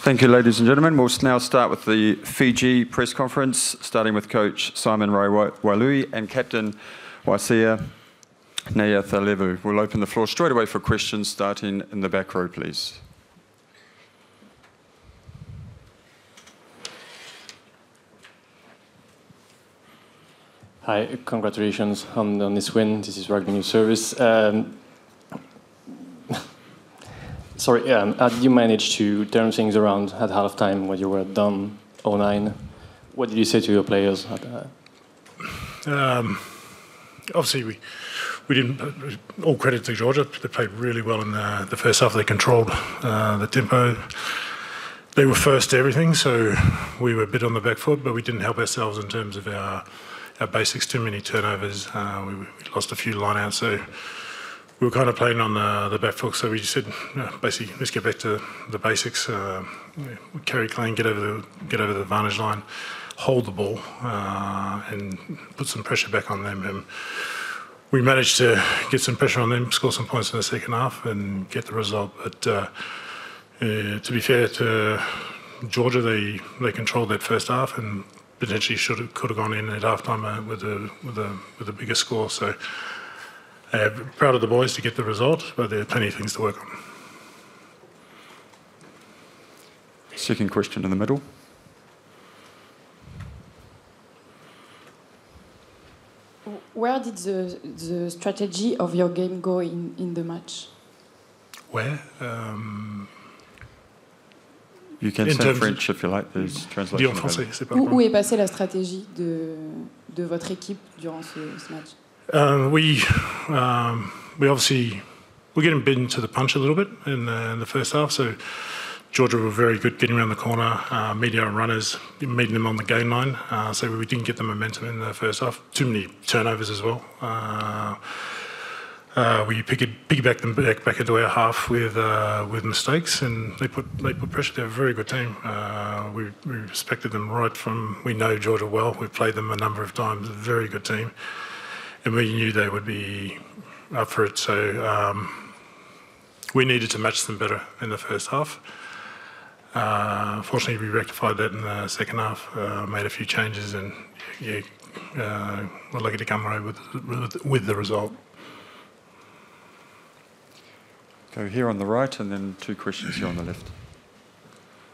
Thank you, ladies and gentlemen. We'll now start with the Fiji press conference, starting with Coach Simon Raiwalui and Captain Waisea Nayacalevu. We'll open the floor straight away for questions, starting in the back row, please. Hi, congratulations on this win. This is Rugby News Service. Sorry, how did you manage to turn things around at halftime when you were down 0-9? What did you say to your players? Obviously, we didn't. All credit to Georgia. They played really well in the first half. They controlled the tempo. They were first to everything, so we were a bit on the back foot, but we didn't help ourselves in terms of our basics. Too many turnovers. We lost a few lineouts, so we were kind of playing on the back foot. So we just said, basically, let's get back to the basics. Carry clean, get over the vantage line, hold the ball, and put some pressure back on them. And we managed to get some pressure on them, score some points in the second half, and get the result. But to be fair to Georgia, they controlled that first half and potentially could have gone in at halftime with a bigger score. So proud of the boys to get the result, but there are plenty of things to work on. Second question in the middle. Where did the strategy of your game go in the match? Where? You can say French if you like. There's translation. Où est passée la stratégie de votre équipe durant ce match? We obviously we're getting bitten to the punch a little bit in the first half. So Georgia were very good getting around the corner, meeting our runners, meeting them on the gain line. So we didn't get the momentum in the first half. Too many turnovers as well. We piggybacked them back into our half with mistakes, and they put pressure. They're a very good team. We respected them right from. We know Georgia well. We've played them a number of times. A very good team, and we knew they would be up for it. So we needed to match them better in the first half. Fortunately, we rectified that in the second half. Made a few changes, and we're lucky to come away with the result. Go here on the right, and then two questions here on the left.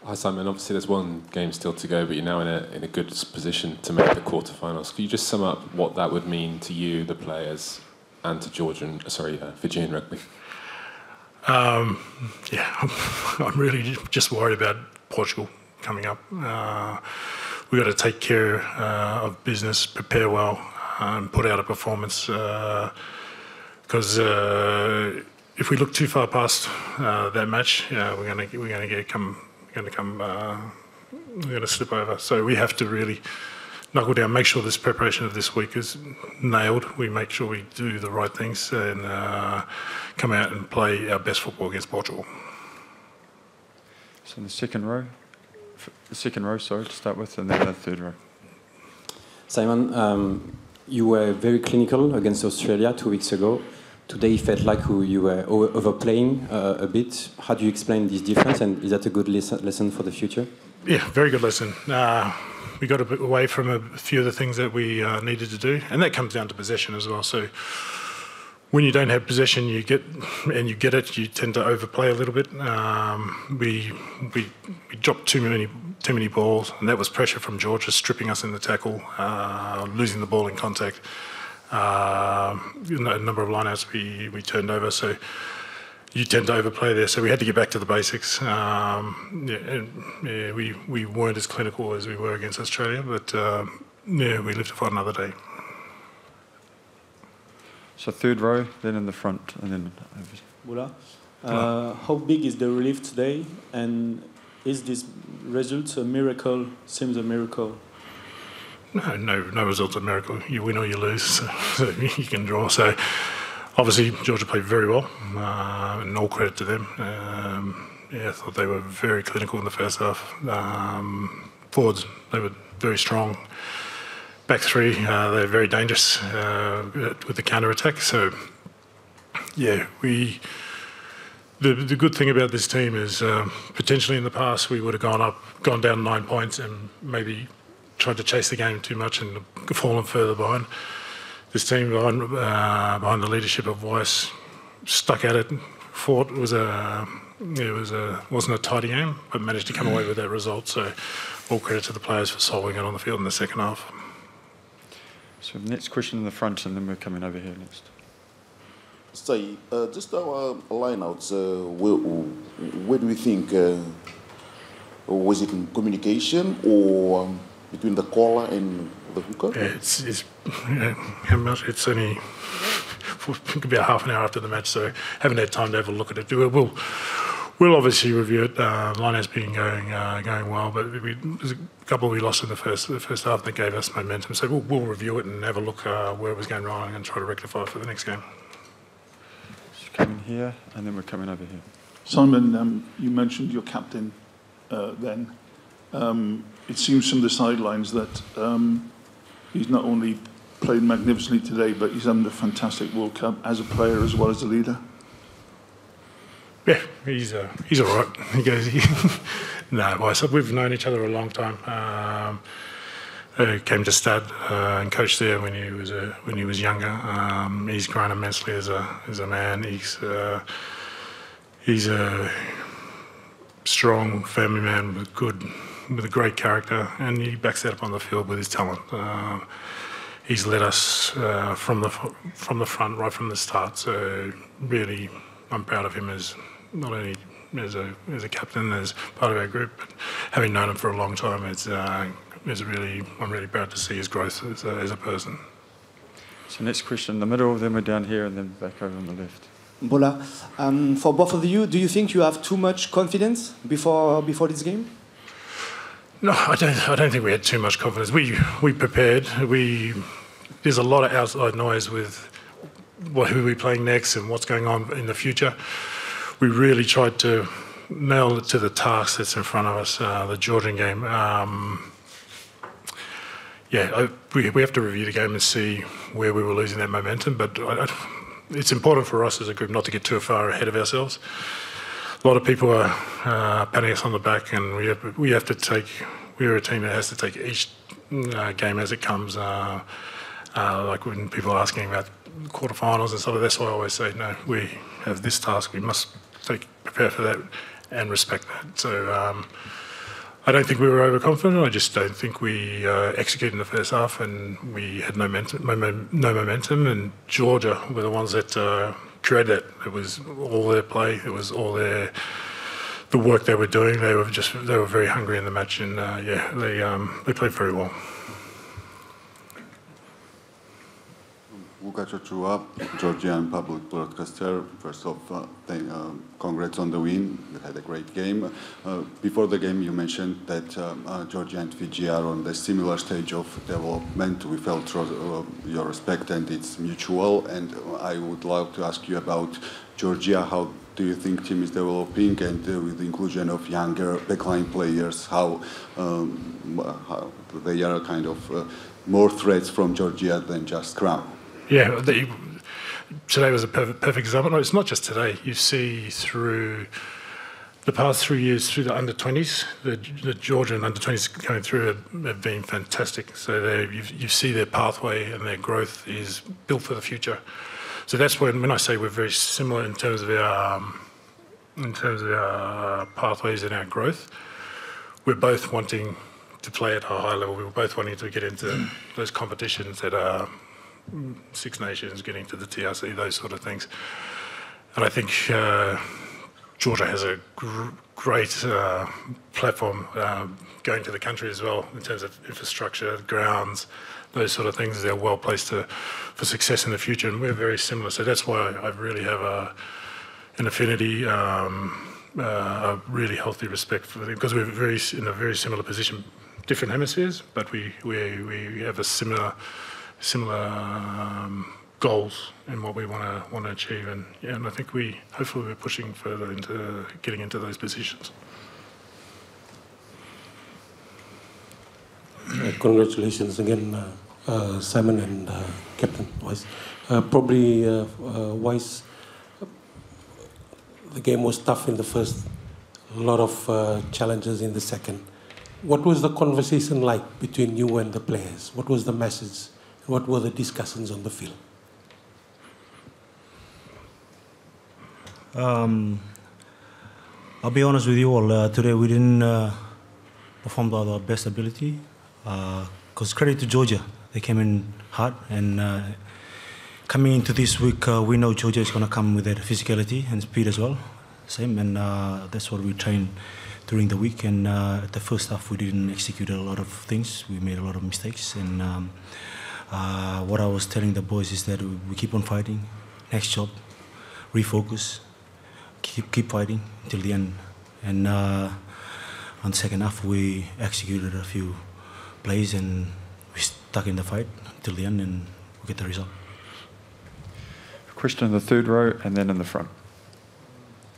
Hi Simon, obviously there's one game still to go, but you're now in a good position to make the quarterfinals. Could you just sum up what that would mean to you, the players, and to Fijian rugby? I'm really just worried about Portugal coming up. We've got to take care of business, prepare well, and put out a performance. Because if we look too far past that match, we're going to slip over. So we have to really knuckle down, make sure this preparation of this week is nailed. We make sure we do the right things and come out and play our best football against Portugal. So in the second row, sorry, to start with, and then the third row. Simon, you were very clinical against Australia 2 weeks ago. Today it felt like you were overplaying a bit. How do you explain this difference, and is that a good lesson for the future? Yeah, very good lesson. We got a bit away from a few of the things that we needed to do, and that comes down to possession as well. So when you don't have possession, you get it, you tend to overplay a little bit. We dropped too many balls, and that was pressure from Georgia, stripping us in the tackle, losing the ball in contact. A number of lineouts we turned over, so you tend to overplay there. So we had to get back to the basics. We weren't as clinical as we were against Australia, but we live to fight another day. So third row, then in the front, and then over. How big is the relief today, and is this result a miracle? Seems a miracle. No result's a miracle. You win or you lose, so you can draw. So obviously Georgia played very well, and all credit to them. I thought they were very clinical in the first half. Forwards, they were very strong. Back three, they're very dangerous with the counter attack. So we The good thing about this team is potentially in the past we would have gone down 9 points and maybe tried to chase the game too much and fallen further behind. This team behind the leadership of Weiss stuck at it, fought. It wasn't a tidy game, but managed to come away with that result. So all credit to the players for solving it on the field in the second half. So next question in the front, and then we're coming over here next. Say, just our lineouts, where do we think, was it in communication or between the caller and the hooker? Yeah, it's only about half an hour after the match, so haven't had time to have a look at it. We'll obviously review it. Lineout's been going well, but there's a couple we lost in the first half that gave us momentum. So we'll review it and have a look where it was going wrong and try to rectify it for the next game. Coming here, and then we're coming over here. Simon, you mentioned your captain then. It seems from the sidelines that he's not only played magnificently today, but he's having a fantastic World Cup as a player as well as a leader. Yeah, he's all right. He goes. We've known each other a long time. Came to Stad and coached there when he was younger. He's grown immensely as a man. He's a strong family man with a great character, and he backs that up on the field with his talent. He's led us from the front right from the start. So really, I'm proud of him as not only as a captain, as part of our group, but having known him for a long time, I'm really proud to see his growth as a person. So next question in the middle, then we're down here, and then back over on the left. Bola, for both of you, do you think you have too much confidence before this game? No, I don't think we had too much confidence. We prepared. There's a lot of outside noise with who we're playing next and what's going on in the future. We really tried to nail it to the task that's in front of us, the Georgian game. We have to review the game and see where we were losing that momentum, but it's important for us as a group not to get too far ahead of ourselves. A lot of people are patting us on the back, and we're a team that has to take each game as it comes. Like when people are asking about quarterfinals and stuff, that's why I always say, no, we have this task, we must prepare for that and respect that. So I don't think we were overconfident. I just don't think we executed in the first half, and we had no momentum. And Georgia were the ones that created that. It was all their play. It was all the work they were doing. They were very hungry in the match, and they played very well. Luka Chachua, Georgian public broadcaster. First off, congrats on the win. You had a great game. Before the game, you mentioned that Georgia and Fiji are on the similar stage of development. We felt your respect, and it's mutual. And I would love to ask you about Georgia. How do you think team is developing, and with the inclusion of younger backline players, how they are kind of more threats from Georgia than just Crown? Yeah, today was a perfect example. No, it's not just today. You see through the past 3 years, through the under-20s, the Georgian under-20s coming through have been fantastic. So you see their pathway and their growth is built for the future. So that's when I say we're very similar in terms of our pathways and our growth. We're both wanting to play at a high level. We were both wanting to get into those competitions that are Six Nations, getting to the TRC, those sort of things. And I think Georgia has a great platform going to the country as well in terms of infrastructure, grounds, those sort of things. They're well placed for success in the future, and we're very similar. So that's why I really have an affinity, a really healthy respect for them, because we're in a very similar position, different hemispheres, but we have a similar goals in what we want to achieve, and I think hopefully we're pushing further into getting into those positions. Congratulations again, Simon and Captain Weiss. Probably Weiss, the game was tough in the first, a lot of challenges in the second. What was the conversation like between you and the players? What was the message? What were the discussions on the field? I'll be honest with you all. Today we didn't perform to our best ability. Because credit to Georgia, they came in hard, and coming into this week, we know Georgia is going to come with their physicality and speed as well. Same, and that's what we trained during the week. And at the first half, we didn't execute a lot of things. We made a lot of mistakes. And what I was telling the boys is that we keep on fighting. Next job, refocus, keep fighting till the end. And on the second half, we executed a few plays and we stuck in the fight till the end, and we get the result. Question in the third row and then in the front.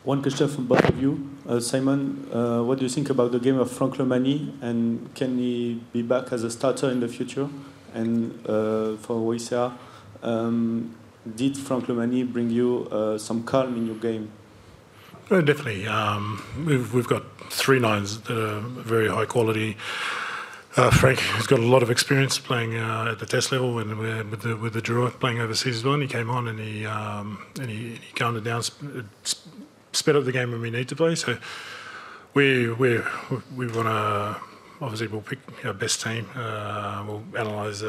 One question from both of you. Simon, what do you think about the game of Frank Lomani, and can he be back as a starter in the future? And for Waisea, did Frank Lomani bring you some calm in your game? Definitely. We've got 3 nines that are very high quality. Frank has got a lot of experience playing at the test level and with the Drua playing overseas as well. And he came on and he calmed it down, sped up the game when we need to play. So we want to, obviously we'll pick our best team. We'll analyse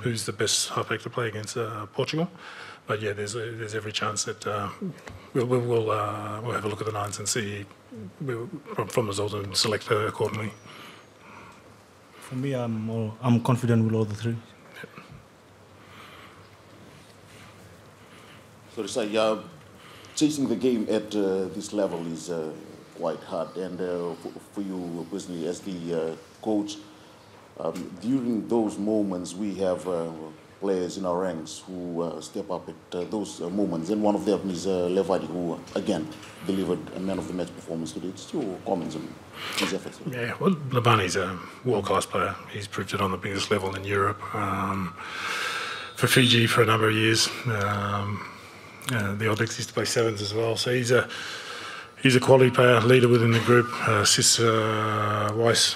who's the best halfback to play against Portugal. But yeah, there's every chance that we'll have a look at the nines and see from the result and select accordingly. For me, I'm confident with all the 3. So to say, chasing the game at this level is quite hard. And for you personally, as the coach, during those moments, we have players in our ranks who step up at those moments. And one of them is Levadi, who, again, delivered a man of the match performance today. It's your comments on his efforts. Yeah, well, Labani's a world-class player. He's proved it on the biggest level in Europe. For Fiji for a number of years. The All Blacks used to play 7s as well. So he's a quality player, leader within the group. Assists Weiss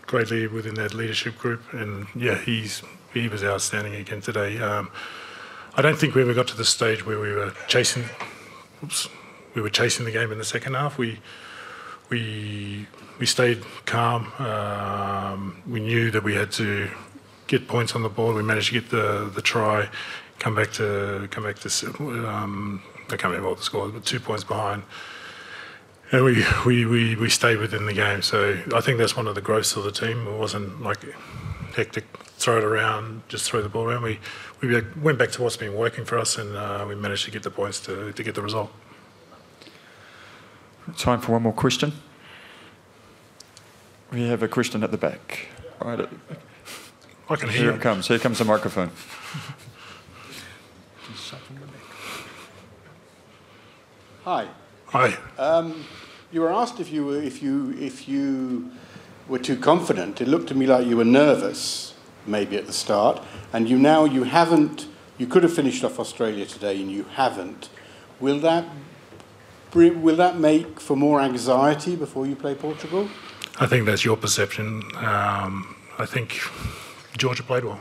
greatly within that leadership group. And yeah, he was outstanding again today. I don't think we ever got to the stage where we were chasing the game in the second half. We stayed calm. We knew that we had to get points on the board. We managed to get the try, come back to I can't remember what the score was, but 2 points behind. And we stayed within the game. So I think that's one of the growths of the team. It wasn't like hectic, throw it around, just throw the ball around. We went back to what's been working for us, and we managed to get the points to get the result. Time for one more question. We have a question at the back. Right. I can hear Here it comes. Here comes the microphone. Hi. Hi. You were asked if you were too confident. It looked to me like you were nervous, maybe at the start, and you haven't. You could have finished off Australia today, and you haven't. Will that make for more anxiety before you play Portugal? I think that's your perception. I think Georgia played well,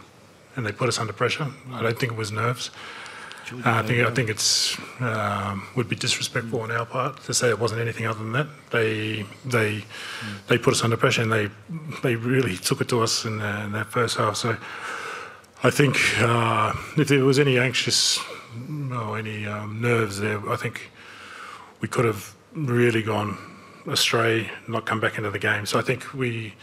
and they put us under pressure. I don't think it was nerves. I think it's would be disrespectful on our part to say it wasn't anything other than that. They put us under pressure, and they really took it to us in that first half. So I think if there was any anxious or any nerves there, I think we could have really gone astray, not come back into the game. So I think we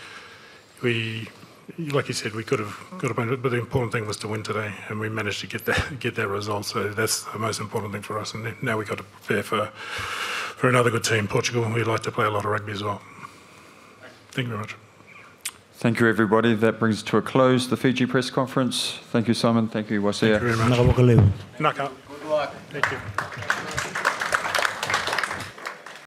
like you said, we could have won it, but the important thing was to win today, and we managed to get that result. So that's the most important thing for us. And now we've got to prepare for another good team, Portugal. We like to play a lot of rugby as well. Thank you very much. Thank you, everybody. That brings to a close the Fiji press conference. Thank you, Simon. Thank you, Waisea. Thank you very much. Nayacalevu. Naka. Good luck. Thank you.